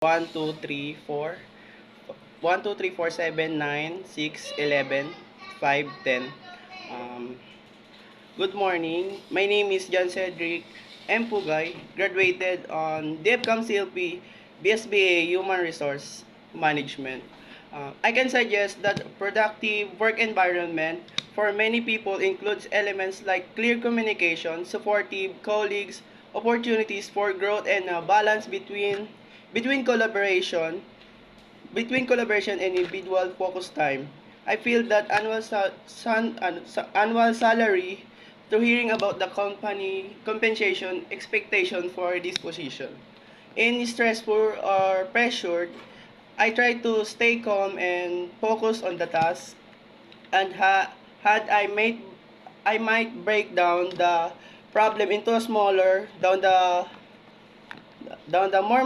1, 2, 3, 4. 1, 2, 3, 4, 7, 9, 6, 11, 5, 10. Good morning. My name is John Cedric M. Pugay, graduated on DEFCOM CLP, BSBA Human Resource Management. I can suggest that productive work environment for many people includes elements like clear communication, supportive colleagues, opportunities for growth, and a balance between collaboration and individual focus time. I feel that annual salary to hearing about the company compensation expectation for this position. In stressful or pressured, I try to stay calm and focus on the task. And had I might break down the problem into a smaller, down the more